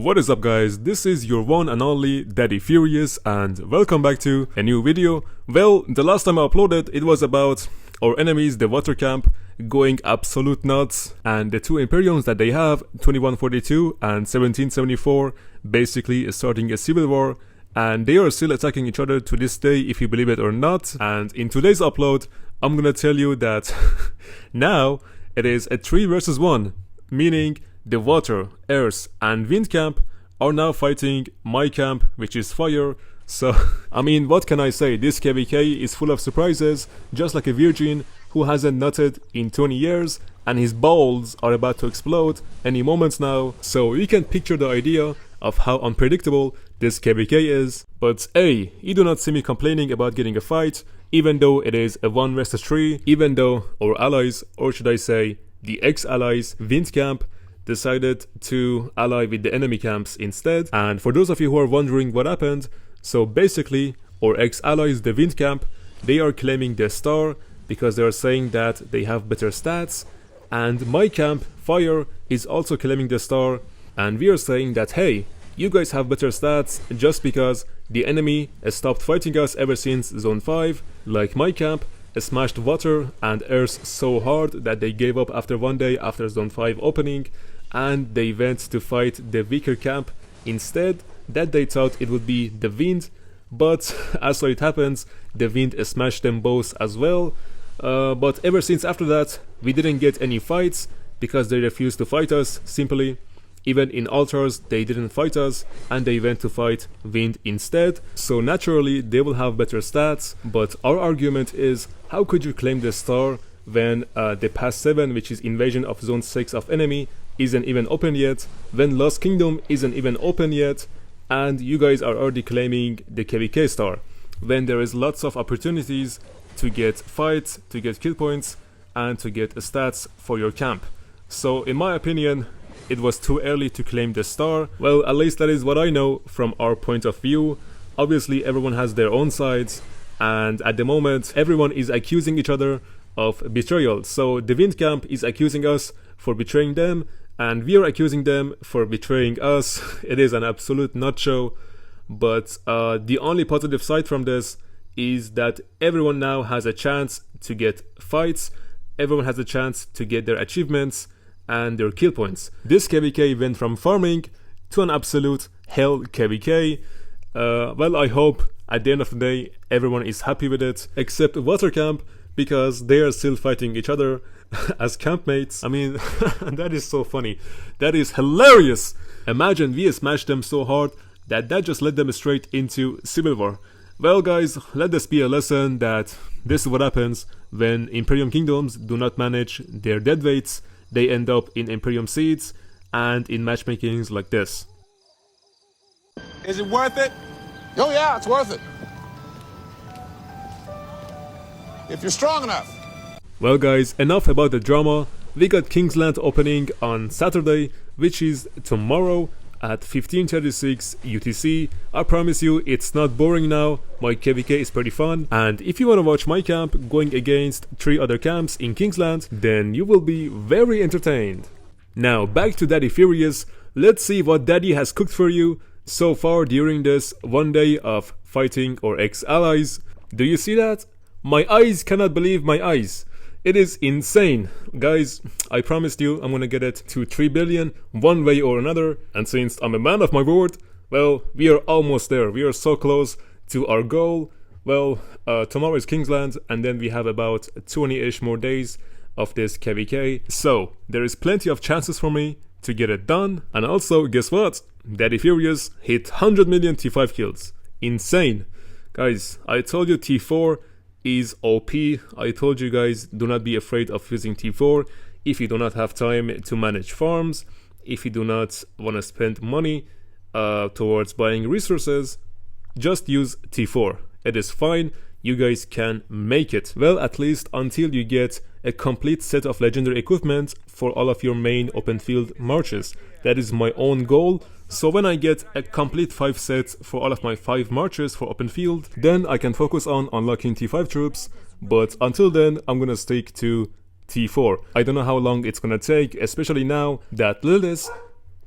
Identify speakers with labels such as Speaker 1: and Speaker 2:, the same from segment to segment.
Speaker 1: What is up guys, this is your one and only Daddy Furious and welcome back to a new video. Well, the last time I uploaded it was about our enemies, the water camp, going absolute nuts, and the two Imperiums that they have, 2142 and 1774, basically starting a civil war, and they are still attacking each other to this day if you believe it or not. And in today's upload I'm gonna tell you that now it is a 3 versus 1, meaning the water, earth and wind camp are now fighting my camp, which is fire. So I mean, what can I say, this KVK is full of surprises, just like a virgin who hasn't nutted in 20 years and his balls are about to explode any moments now. So you can picture the idea of how unpredictable this KVK is. But hey, you do not see me complaining about getting a fight, even though it is a 1 versus 3, even though our allies, or should I say the ex-allies, wind camp, decided to ally with the enemy camps instead. And for those of you who are wondering what happened, so basically our ex-allies, the wind camp, they are claiming the star because they are saying that they have better stats, and my camp, fire, is also claiming the star, and we are saying that hey, you guys have better stats just because the enemy has stopped fighting us ever since zone 5, like my camp smashed water and earth so hard that they gave up after 1 day after zone 5 opening, and they went to fight the weaker camp instead. That they thought it would be the wind, but as so it happens, the wind smashed them both as well. But ever since after that we didn't get any fights because they refused to fight us simply. Even in altars they didn't fight us and they went to fight wind instead. So naturally they will have better stats, but our argument is, how could you claim the star when the pass 7, which is invasion of zone 6 of enemy, isn't even open yet, when Lost Kingdom isn't even open yet, and you guys are already claiming the KVK star, when there is lots of opportunities to get fights, to get kill points, and to get stats for your camp. So in my opinion, it was too early to claim the star. Well, at least that is what I know from our point of view. Obviously everyone has their own sides, and at the moment everyone is accusing each other of betrayal. So the wind camp is accusing us for betraying them, and we are accusing them for betraying us. It is an absolute nut show, but the only positive side from this is that everyone now has a chance to get fights, everyone has a chance to get their achievements and their kill points. This KVK went from farming to an absolute hell KVK. Well, I hope at the end of the day everyone is happy with it, except water camp, because they are still fighting each other as campmates. I mean, that is so funny. That is hilarious. Imagine we smashed them so hard that just led them straight into civil war. Well guys, let this be a lesson that this is what happens when Imperium kingdoms do not manage their deadweights. They end up in Imperium seats and in matchmakings like this.
Speaker 2: Is it worth it?
Speaker 3: Oh yeah, it's worth it. If you're strong enough.
Speaker 1: Well guys, enough about the drama. We got Kingsland opening on Saturday, which is tomorrow at 15:36 UTC. I promise you it's not boring now. My KVK is pretty fun, and if you want to watch my camp going against 3 other camps in Kingsland, then you will be very entertained. Now back to Daddy Furious. Let's see what Daddy has cooked for you so far during this 1 day of fighting our ex-allies. Do you see that? My eyes cannot believe my eyes. It is insane. Guys, I promised you I'm gonna get it to 3 billion one way or another, and since I'm a man of my word, well, we are almost there. We are so close to our goal. Well, tomorrow is Kingsland, and then we have about 20-ish more days of this KVK, so there is plenty of chances for me to get it done. And also, guess what? Daddy Furious hit 100 million T5 kills. Insane. Guys, I told you T4 is OP. I told you guys, do not be afraid of using T4 if you do not have time to manage farms, if you do not want to spend money towards buying resources. Just use T4. It is fine. You guys can make it. Well, at least until you get a complete set of legendary equipment for all of your main open field marches. That is my own goal. So when I get a complete 5 sets for all of my 5 marches for open field, then I can focus on unlocking T5 troops, but until then I'm gonna stick to T4. I don't know how long it's gonna take, especially now that Lilith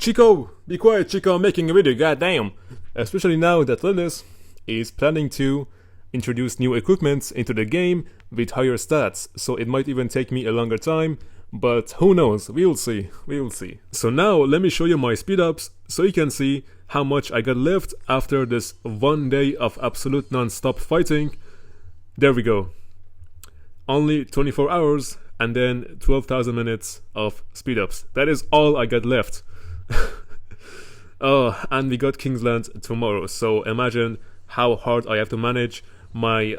Speaker 1: Chico, be quiet, Chico, I'm making a video, goddamn. Especially now that Lilith is planning to introduce new equipment into the game with higher stats, so it might even take me a longer time, but who knows, we'll see. So now let me show you my speed ups so you can see how much I got left after this 1 day of absolute non-stop fighting. There we go. Only 24 hours and then 12,000 minutes of speed ups. That is all I got left. Oh, and we got Kingsland tomorrow, so imagine how hard I have to manage my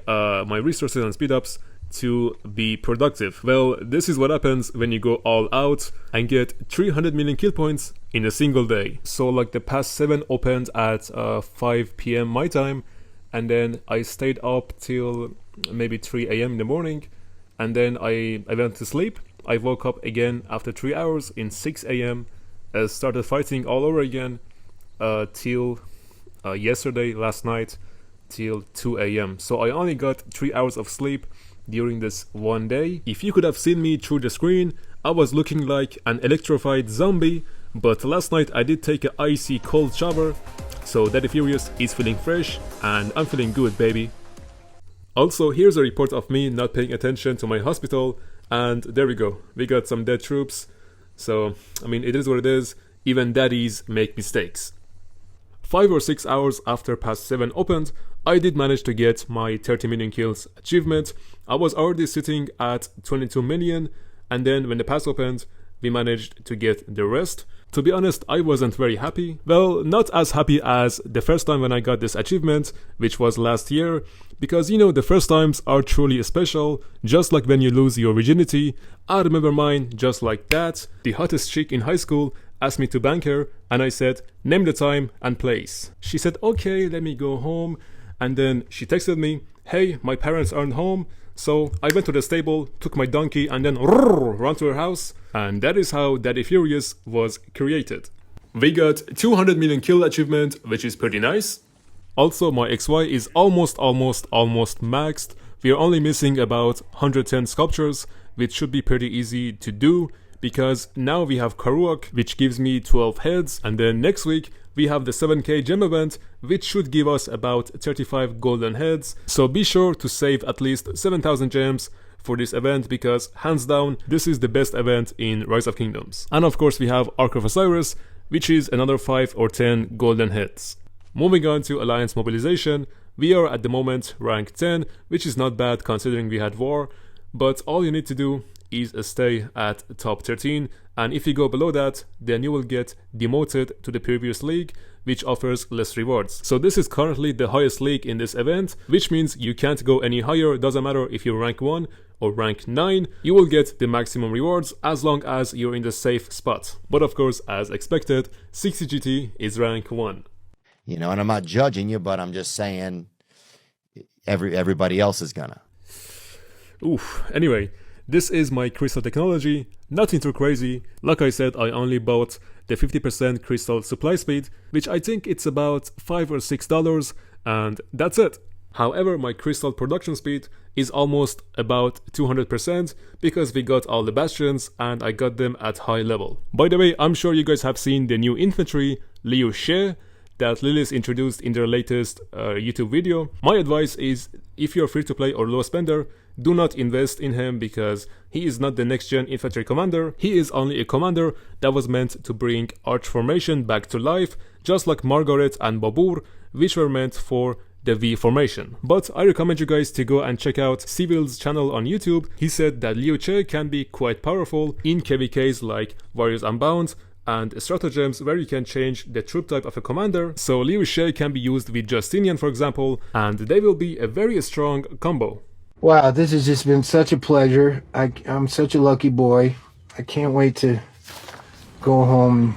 Speaker 1: resources and speed ups to be productive. Well, this is what happens when you go all out and get 300 million kill points in a single day. So like the past 7 opened at 5 p.m. my time, and then I stayed up till maybe 3 a.m. in the morning, and then I went to sleep. I woke up again after 3 hours in 6 a.m. Started fighting all over again till yesterday, last night, till 2 a.m. So I only got 3 hours of sleep during this 1 day. If you could have seen me through the screen, I was looking like an electrified zombie, but last night I did take an icy cold shower, so Daddy Furious is feeling fresh and I'm feeling good, baby. Also, here's a report of me not paying attention to my hospital, and there we go, we got some dead troops. So, I mean, it is what it is, even daddies make mistakes. 5 or 6 hours after past 7 opened, I did manage to get my 30 million kills achievement. I was already sitting at 22 million, and then when the pass opened, we managed to get the rest. To be honest, I wasn't very happy. Well, not as happy as the first time when I got this achievement, which was last year, because you know, the first times are truly special, just like when you lose your virginity. I remember mine just like that. The hottest chick in high school asked me to bank her, and I said, name the time and place. She said, okay, let me go home, and then she texted me, hey, my parents aren't home. So I went to the stable, took my donkey, and then ran to her house, and that is how Daddy Furious was created. We got 200 million kill achievement, which is pretty nice. Also, my XY is almost maxed. We are only missing about 110 sculptures, which should be pretty easy to do, because now we have 𝒟𝒾𝑜𝓊𝓈, which gives me 12 heads, and then next week we have the 7k gem event, which should give us about 35 golden heads. So be sure to save at least 7,000 gems for this event, because hands down this is the best event in Rise of Kingdoms. And of course we have Ark of Osiris, which is another 5 or 10 golden heads. Moving on to Alliance Mobilization, we are at the moment rank 10, which is not bad considering we had war, but all you need to do is stay at top 13, and if you go below that, then you will get demoted to the previous league, which offers less rewards. So this is currently the highest league in this event, which means you can't go any higher. Doesn't matter if you're rank 1 or rank 9, you will get the maximum rewards as long as you're in the safe spot. But of course, as expected, 60 GT is rank 1.
Speaker 4: You know, and I'm not judging you, but I'm just saying everybody else is gonna.
Speaker 1: Oof. Anyway, this is my crystal technology, nothing too crazy. Like I said, I only bought the 50% crystal supply speed, which I think it's about $5 or $6, and that's it. However, my crystal production speed is almost about 200% because we got all the bastions and I got them at high level. By the way, I'm sure you guys have seen the new infantry, 𝒟𝒆𝓍, that Lilith introduced in their latest YouTube video. My advice is, if you're free to play or low spender, do not invest in him because he is not the next gen infantry commander. He is only a commander that was meant to bring arch formation back to life, just like Margaret and Babur, which were meant for the V formation. But I recommend you guys to go and check out 𝒟𝒹𝓆𝓐's channel on YouTube. He said that 𝒟𝒆𝓍 can be quite powerful in KVKs like Warriors Unbound and stratagems where you can change the troop type of a commander. So 𝒟𝒆𝓍 can be used with Justinian, for example, and they will be a very strong combo.
Speaker 5: Wow, this has just been such a pleasure. I'm such a lucky boy. I can't wait to go home